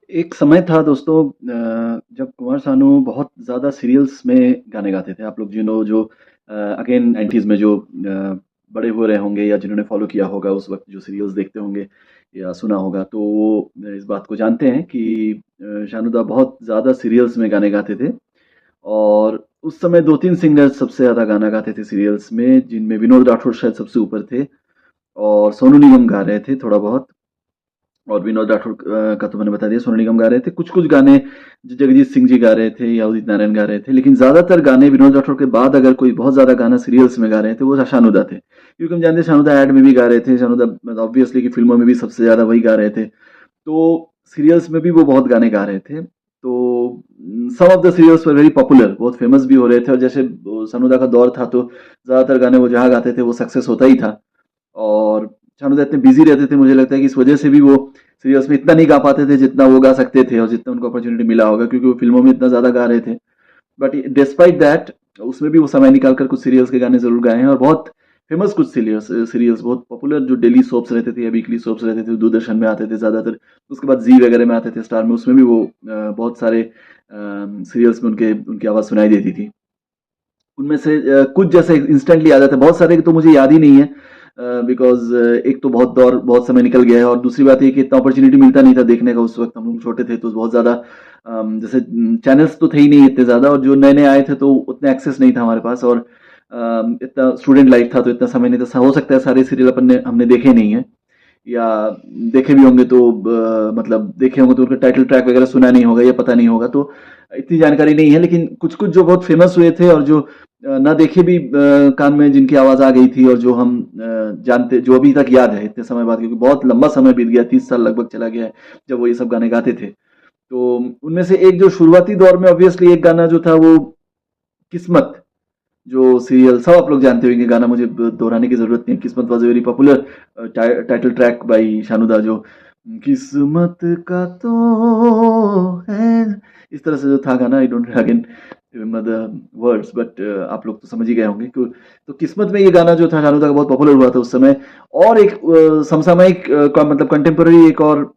एक समय था दोस्तों जब कुमार सानू बहुत ज़्यादा सीरियल्स में गाने गाते थे। आप लोग जो अगेन 90s में जो बड़े हो रहे होंगे या जिन्होंने फ़ॉलो किया होगा उस वक़्त जो सीरियल्स देखते होंगे या सुना होगा तो वो इस बात को जानते हैं कि शानूदा बहुत ज़्यादा सीरियल्स में गाने गाते थे। और उस समय 2-3 सिंगर्स सबसे ज़्यादा गाना गाते थे सीरियल्स में, जिनमें विनोद राठौर शायद सबसे ऊपर थे और सोनू निगम गा रहे थे थोड़ा बहुत। और विनोद राठौर का तो मैंने बता दिया, सोनू निगम गा रहे थे। कुछ-कुछ गाने जगजीत सिंह जी गा रहे थे या उदित नारायण गा रहे थे, लेकिन ज़्यादातर गाने विनोद राठौर के बाद अगर कोई बहुत ज़्यादा गाना सीरियल्स में गा रहे थे, वो शानूदा थे। क्योंकि हम जानते हैं शानूदा ऐड में भी गा रहे थे, शानूदा मतलब ऑब्वियसली कि फ़िल्मों में भी सबसे ज़्यादा वही गा रहे थे। तो सीरियल्स में भी वो बहुत गाने गा रहे थे। तो some of the serials were very popular, बहुत फेमस भी हो रहे थे और जैसे शानूदा का दौर था तो ज़्यादातर गाने वो जहाँ गाते थे वो सक्सेस होता ही था। और शानूदा इतने बिजी रहते थे, मुझे लगता है कि इस वजह से भी वो सीरियल्स में इतना नहीं गा पाते थे जितना वो गा सकते थे और जितना उनको अपॉर्चुनिटी मिला होगा, क्योंकि वो फिल्मों में इतना ज्यादा गा रहे थे। बट डिस्पाइट दैट उसमें भी वो समय निकाल कर कुछ सीरियल्स के गाने जरूर गाए हैं और बहुत फेमस कुछ सीरियल्स सीरियल्स बहुत पॉपुलर जो डेली सोप्स रहते थे या वीकली सोप्स रहते थे, दूरदर्शन में आते थे ज्यादातर। उसके बाद जी वगैरह में आते थे, स्टार में, उसमें भी वो बहुत सारे सीरियल्स में उनके उनकी आवाज सुनाई देती थी। उनमें से कुछ जैसे इंस्टेंटली याद आते हैं, बहुत सारे तो मुझे याद ही नहीं है बिकॉज एक तो बहुत समय निकल गया है और दूसरी बात ये कि इतना अपॉर्चुनिटी मिलता नहीं था देखने का। उस वक्त हम लोग छोटे थे तो बहुत ज़्यादा जैसे चैनल्स तो थे ही नहीं इतने ज़्यादा, और जो नए नए आए थे तो उतने एक्सेस नहीं था हमारे पास। और इतना स्टूडेंट लाइफ था तो इतना समय नहीं था। हो सकता है सारे सीरियल अपन ने हमने देखे नहीं है, या देखे भी होंगे तो मतलब देखे होंगे तो उनका टाइटल ट्रैक वगैरह सुना नहीं होगा या पता नहीं होगा, तो इतनी जानकारी नहीं है। लेकिन कुछ कुछ जो बहुत फेमस हुए थे और जो ना देखे भी कान में जिनकी आवाज आ गई थी और जो हम जानते, जो अभी तक याद है इतने समय बाद, क्योंकि बहुत लंबा समय बीत गया, 30 साल लगभग चला गया है जब वो ये सब गाने गाते थे। तो उनमें से एक जो शुरुआती दौर में ऑब्वियसली एक गाना जो था वो किस्मत, जो सीरियल सब आप लोग जानते होंगे, गाना मुझे दोहराने की जरूरत नहीं है। किस्मत was very popular title track by Shanuda, जो किस्मत का तो है, इस तरह से जो था गाना। I don't again remember the words, but आप लोग तो समझ ही गए होंगे। तो किस्मत में ये गाना जो था शानुदा का बहुत पॉपुलर हुआ था उस समय। और एक समसामयिक मतलब कंटेम्प्रेरी एक और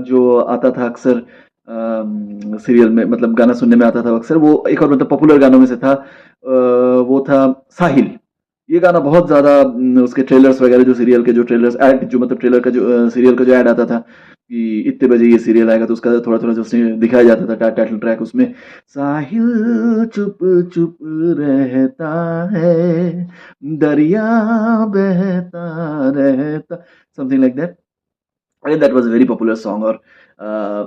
जो आता था अक्सर सीरियल में, मतलब गाना सुनने में आता था अक्सर, वो एक और मतलब पॉपुलर गानों में से था, वो था साहिल। ये गाना बहुत ज़्यादा उसके ट्रेलर्स वगैरह, जो सीरियल के जो ट्रेलर्स ऐड, जो मतलब ट्रेलर का जो सीरियल का जो ऐड आता था कि इतने बजे ये सीरियल आएगा, तो उसका थोड़ा-थोड़ा जो उसमें दिखाया जाता था टाइटल ट्रैक उसमें, साहिल चुप-चुप रहता है, दरिया बहता रहता, something like that. Again that was a very popular song. और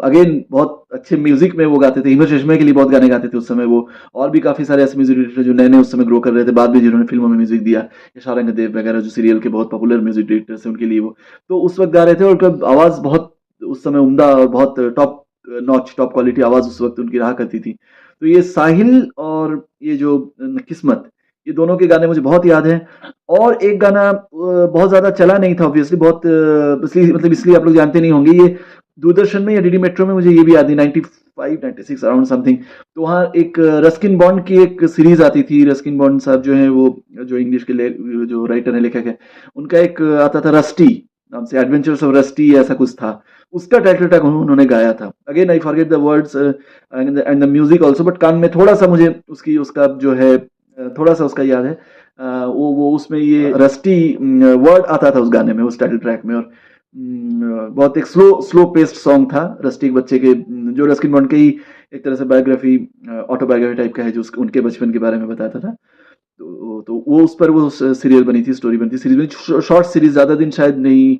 अगेन बहुत अच्छे म्यूजिक में वो गाते थे, हिमेश रेशमिया के लिए बहुत गाने गाते थे उस समय वो। और भी काफी सारे ऐसे म्यूजिक डायरेक्टर जो नए नए उस समय ग्रो कर रहे थे, बाद में जिन्होंने फिल्मों में म्यूजिक दिया, या शारंग देव वगैरह जो सीरियल के बहुत पॉपुलर म्यूजिक डायरेक्टर्स हैं, उनके लिए वो तो उस वक्त गा रहे थे। और उनका आवाज बहुत उस समय उम्दा और बहुत टॉप नॉच, टॉप क्वालिटी आवाज उस वक्त उनकी रहा करती थी। तो ये साहिल और ये जो किस्मत, ये दोनों के गाने मुझे बहुत याद हैं। और एक गाना बहुत ज़्यादा चला नहीं था ऑब्वियसली, बहुत इसलिए मतलब इसलिए आप लोग जानते नहीं होंगे, ये दूरदर्शन में या डीडी मेट्रो में, मुझे ये भी याद नहीं, 95 96 अराउंड समथिंग। तो वहाँ एक रस्किन बॉन्ड की एक सीरीज आती थी। रस्किन बॉन्ड साहब जो हैं वो, जो इंग्लिश के जो राइटर है, लेखक है, उनका एक आता था रस्टी नाम से, एडवेंचर्स ऑफ रस्टी ऐसा कुछ था। उसका टाइटल ट्रैक उन्होंने गाया था। Again I forget the words and the music also, but कान में थोड़ा सा मुझे उसकी उसका जो है थोड़ा सा उसका याद है। वो उसमें ये रस्टी वर्ड आता था उस गाने में, उस टाइटल ट्रैक में। और बहुत एक स्लो स्लो पेस्ड सॉन्ग था, रस्टी एक बच्चे के जो रस्किन बॉन्ड के ही एक तरह से बायोग्राफी, ऑटोबायोग्राफी टाइप का है, जो उनके बचपन के बारे में बताता था। तो वो उस पर वो सीरियल बनी थी, स्टोरी बनी थी, सीरीज में शॉर्ट सीरीज, ज्यादा दिन शायद नहीं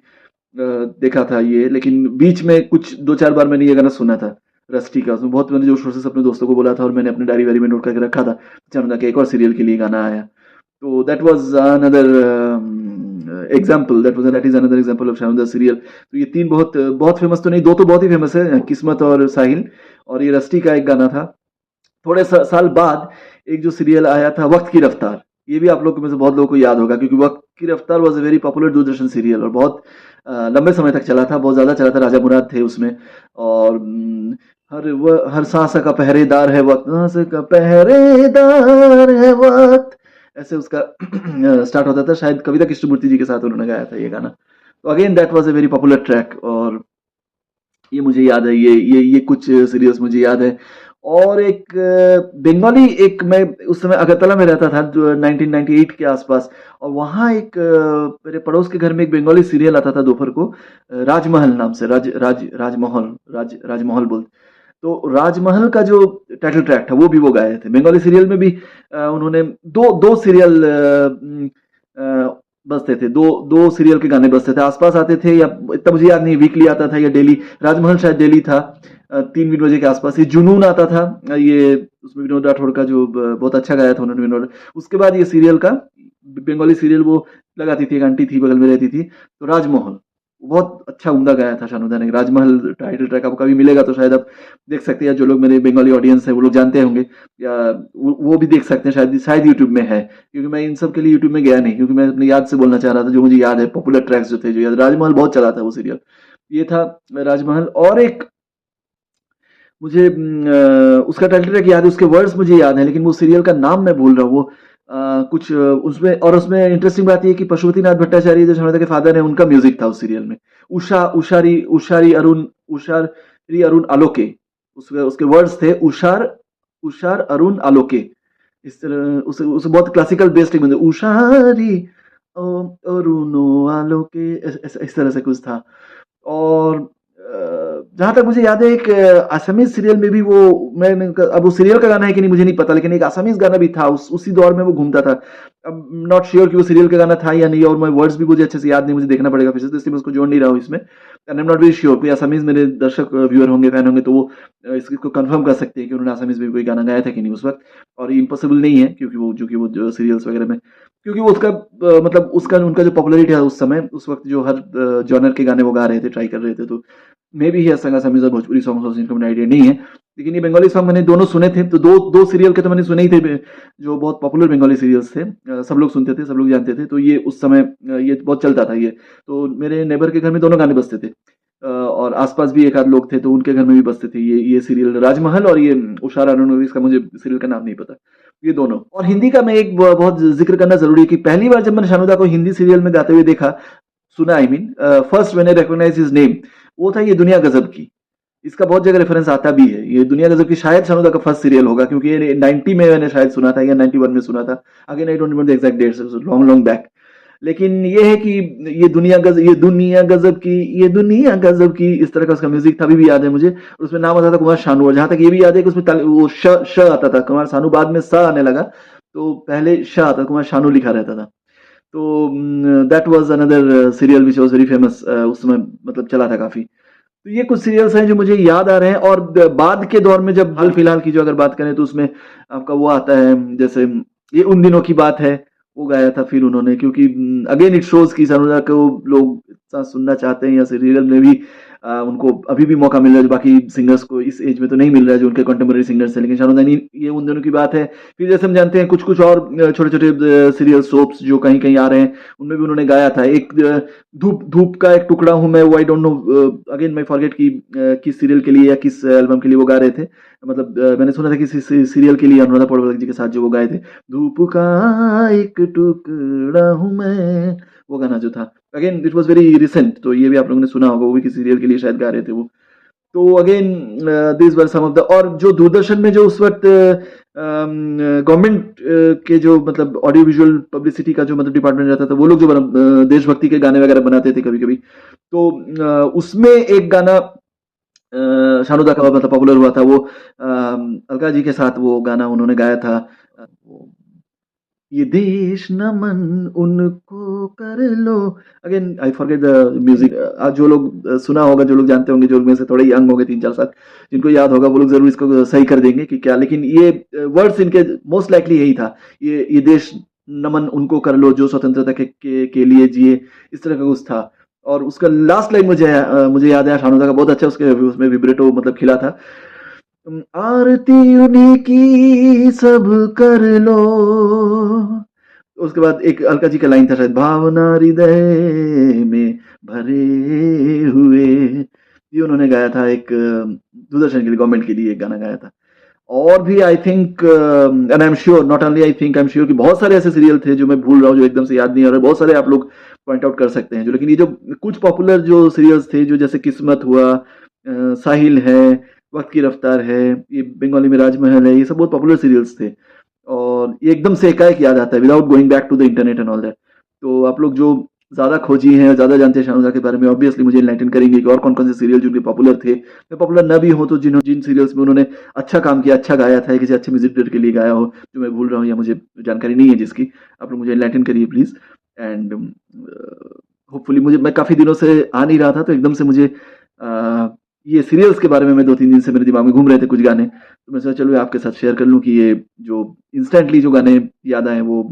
देखा था ये, लेकिन बीच में कुछ 2-4 बार मैंने ये गाना सुना था रस्टी का। उसमें बहुत मैंने जोश से अपने दोस्तों को बोला था और मैंने अपने डायरी वारी में नोट करके रखा था, अचानक जाके एक और सीरियल के लिए गाना आया। तो that was another example, that is another example of शानदार सीरियल। तो ये तीन बहुत बहुत फेमस तो नहीं, दो तो बहुत ही फेमस है, किस्मत और साहिल। और ये रस्टी का एक गाना था। थोड़े साल बाद एक जो सीरियल आया था, वक्त की रफ्तार, ये भी आप लोग में से बहुत लोगों को याद होगा, क्योंकि वक्त की रफ्तार was a very popular Doordarshan serial और बहुत लंबे समय तक चला था, बहुत ज्यादा चला था। राजा मुराद थे उसमें। और हर सांस का पहरेदार है वक्त, सांस का पहरेदार है वक्त, ऐसे उसका स्टार्ट होता था। शायद कविता कृष्णमूर्ति जी के साथ उन्होंने गाया था ये गाना। तो again that was a very popular track. और ये मुझे याद है, ये कुछ सीरियल्स मुझे याद है। और एक बंगाली, एक मैं उस समय अगरतला में रहता था जो 1998 के आसपास, और वहाँ एक मेरे पड़ोस के घर में एक बंगाली सीरियल आता था दोपहर को, राजमहल नाम से, राजमहल बोल। तो राजमहल का जो टाइटल ट्रैक था वो भी वो गाए थे। बंगाली सीरियल में भी उन्होंने दो दो सीरियल बजते थे, दो दो सीरियल के गाने बजते थे, आसपास आते थे, या इतना मुझे याद नहीं, वीकली आता था या डेली। राजमहल शायद डेली था, 3 बजे के आसपास। ये जुनून आता था, ये उसमें विनोद राठौड़ का जो बहुत अच्छा गाया था उन्होंने, विनोद। उसके बाद ये सीरियल का, बंगाली सीरियल वो लगाती थी, एक आंटी थी बगल में रहती थी, तो राजमहल बहुत अच्छा उम्दा गाया था शानुदा ने। राजमहल टाइटल ट्रैक आपको कभी मिलेगा तो शायद आप देख सकते हैं, जो लोग मेरे बंगाली ऑडियंस है वो लोग जानते होंगे, या वो भी देख सकते हैं, शायद शायद यूट्यूब में है, क्योंकि मैं इन सब के लिए यूट्यूब में गया नहीं, क्योंकि मैं अपनी याद से बोलना चाह रहा था, जो मुझे याद है पॉपुलर ट्रैक्स जो थे, जो याद। राजमहल बहुत चला था वो सीरियल, ये था राजमहल। और एक मुझे उसका टाइटल ट्रैक याद है, उसके वर्ड्स मुझे याद है, लेकिन वो सीरियल का नाम मैं भूल रहा हूँ। वो कुछ उसमें, और उसमें इंटरेस्टिंग बात ये है कि पशुपतिनाथ भट्टाचार्य जो शानुदा के फादर हैं, उनका म्यूजिक था उस सीरियल में। उषारी अरुण आलोके, उसके उसके वर्ड्स थे, उषार अरुण आलोके। इस तरह उसे बहुत क्लासिकल बेस्ड एक बंदे, उषारी अरुणो आलोके, इस तरह से कुछ था। और जहाँ तक मुझे याद है, एक असमीज़ सीरियल में भी वो, मैंने अब वो सीरियल का गाना है कि नहीं मुझे नहीं पता, लेकिन एक असमीज़ गाना भी था, उसी दौर में वो घूमता था। अब नॉट श्योर कि वो सीरियल का गाना था या नहीं, और मैं वर्ड्स भी मुझे अच्छे से याद नहीं, मुझे देखना पड़ेगा फिर से, तो इसलिए मैं उसको जोड़ नहीं रहा हूँ इसमें। And I am not very sure, कोई असमीज़ मेरे दर्शक व्यूअर होंगे, फैन होंगे, तो वो इसको कंफर्म कर सकते हैं कि उन्होंने असमीज़ में कोई गाना गाया था कि नहीं उस वक़्त। और ये इम्पॉसिबल नहीं है, क्योंकि वो चूँकि वो जो सीरियल्स वगैरह में, क्योंकि वो उसका मतलब उसका उनका जो पॉपुलैरिटी था उस समय, उस वक़्त जो हर जॉनर के गाने वो गा रहे थे, ट्राई कर रहे थे, तो मे बी ही संगा समीज़ और भोजपुरी सॉन्ग्स और जिनका मुझे आइडिया नहीं है। लेकिन ये बंगाली सॉन्ग मैंने दोनों सुने थे, तो दो सीरियल के तो मैंने सुने ही थे, जो बहुत पॉपुलर बंगाली सीरियल्स थे, सब लोग सुनते थे, सब लोग जानते थे, तो ये उस समय ये बहुत चलता था ये। तो मेरे नेबर के घर में दोनों गाने बजते थे, और आसपास भी एक आध लोग थे, तो उनके घर में भी बजते थे ये सीरियल राजमहल, और ये उषा रानू, इसका मुझे सीरियल का नाम नहीं पता, ये दोनों। और हिंदी का मैं एक बहुत जिक्र करना जरूरी है, कि पहली बार जब मैंने शानुदा को हिंदी सीरियल में गाते हुए देखा, सुना, I mean first when I recognise his name, वो था ये दुनिया गजब की। इसका बहुत जगह रेफरेंस आता भी है, ये दुनिया गजब की शायद शानुदा का फर्स्ट सीरियल होगा, क्योंकि ये 90 में मैंने शायद सुना था, या 91 में सुना था। Again I don't remember the exact dates, long long back. लेकिन ये है कि ये दुनिया गजब की, इस तरह का उसका म्यूजिक था, अभी भी याद है मुझे। और उसमें नाम आता था कुमार शानू, और जहां तक ये भी याद है कि उसमें वो श आता था, कुमार शानू बाद में स आने लगा, तो पहले श आता, कुमार शानू लिखा रहता था। तो that was another serial which was very famous, उस समय मतलब चला था काफी। तो ये कुछ सीरियल्स हैं जो मुझे याद आ रहे हैं। और बाद के दौर में, जब हाल फिलहाल की जो अगर बात करें, तो उसमें आपका वो आता है, जैसे ये उन दिनों की बात है, वो गाया था फिर उन्होंने, क्योंकि अगेन इट शोज की शानुदा को लोग इतना सुनना चाहते हैं, या सीरियल में भी उनको अभी भी मौका मिल रहा है, जो बाकी सिंगर्स को इस एज में तो नहीं मिल रहा है, जो उनके कंटेम्प्रेरी सिंगर्स हैं, लेकिन शानुदा नहीं, ये उन दिनों की बात है। फिर जैसे हम जानते हैं कुछ कुछ और छोटे छोटे सीरियल सोप्स जो कहीं कहीं आ रहे हैं, उनमें भी उन्होंने गाया था। एक धूप धूप का एक टुकड़ा हूं मैं, वो आई डोंट नो, अगेन मैं फॉरगेट की किस सीरियल के लिए या किस एल्बम के लिए वो गा रहे थे, मतलब मैंने सुना था किसी सीरियल के लिए अनुराधा पौडवाल जी के साथ जो वो गाए थे, धूप का एक टुकड़ा हूं मैं, वो गाना जो था, again it was very recent, तो ये भी आप लोगों ने सुना होगा, वो भी किसी सीरियल के लिए शायद गा रहे थे वो। तो again this were some of the, और जो दूरदर्शन में जो उस वक्त गवर्नमेंट के जो मतलब ऑडियो विजुअल पब्लिसिटी का जो मतलब डिपार्टमेंट रहता था, वो लोग जो देशभक्ति के गाने वगैरह बनाते थे कभी कभी, तो उसमें एक गाना शानुदा का मतलब पॉपुलर हुआ था, वो अलका जी के साथ वो गाना उन्होंने गाया था, वो ये देश नमन उनको कर लो। Again I forget the music. आज जो लोग सुना होगा, जो लोग जानते होंगे, जो लोग में से थोड़े यंग होंगे, 3-4 साल, जिनको याद होगा, वो लोग जरूर इसको सही कर देंगे कि क्या। लेकिन ये वर्ड्स इनके मोस्ट लाइकली यही था, ये देश नमन उनको कर लो जो स्वतंत्रता के लिए जिए, इस तरह का कुछ था। और उसका लास्ट लाइन मुझे याद है, शानुदा का बहुत अच्छा उसमें विब्रेटो मतलब खिला था, आरती उन्हीं की सब कर लो। उसके बाद एक अलका जी का लाइन था शायद, भावना हृदय में भरे हुए, ये उन्होंने गाया था, एक दूरदर्शन के लिए, गवर्नमेंट के लिए एक गाना गाया था। और भी I think, and I am sure, not only I think, I am sure कि बहुत सारे ऐसे सीरियल थे जो मैं भूल रहा हूँ, जो एकदम से याद नहीं आ रहे, बहुत सारे आप लोग पॉइंट आउट कर सकते हैं जो। लेकिन ये जो कुछ पॉपुलर जो सीरियल्स थे, जो जैसे किस्मत हुआ, साहिल है, वक्त की रफ्तार है, ये बंगाली में राजमहल है, ये सब बहुत पॉपुलर सीरियल्स थे। और ये एकदम से एकाएक याद आता है without going back to the internet and all that. तो आप लोग जो ज़्यादा खोजी हैं, ज़्यादा जानते हैं शानुदा के बारे में, ऑब्वियसली मुझे एनलाइटन करेंगे कि और कौन-कौन से सीरियल जिनके पॉपुलर थे। मैं पॉपुलर ना भी हों तो जिन सीरियल्स में उन्होंने अच्छा काम किया, अच्छा गाया था, या किसी अच्छे म्यूज़िक डायरेक्टर के लिए गाया हो, जो मैं भूल रहा हूँ या मुझे जानकारी नहीं है जिसकी, आप लोग मुझे एनलाइटन करिए प्लीज़। एंड होपफुली मुझे मैं काफ़ी दिनों से आ नहीं रहा था, तो एकदम से मुझे ये सीरियल्स के बारे में मैं 2-3 दिन से मेरे दिमाग में घूम रहे थे कुछ गाने, तो मैं सोचा चलो आपके साथ शेयर कर लूँ कि ये जो इंस्टेंटली जो गाने याद आए वो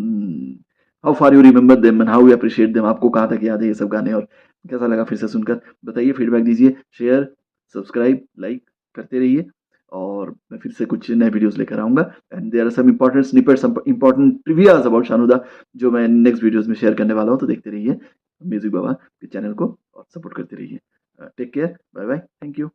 how far you remember them and how you appreciate them, आपको कहाँ तक याद है ये सब गाने, और कैसा लगा फिर से सुनकर, बताइए, फीडबैक दीजिए, शेयर, सब्सक्राइब, लाइक करते रहिए। और मैं फिर से कुछ नए वीडियोस लेकर आऊँगा। And there are some important snippets, some important trivias about Shanuda, जो मैं नेक्स्ट वीडियोस में शेयर करने वाला हूँ, तो देखते रहिए म्यूजिक बाबा के चैनल को और सपोर्ट करते रहिए। Take care, bye bye, thank you.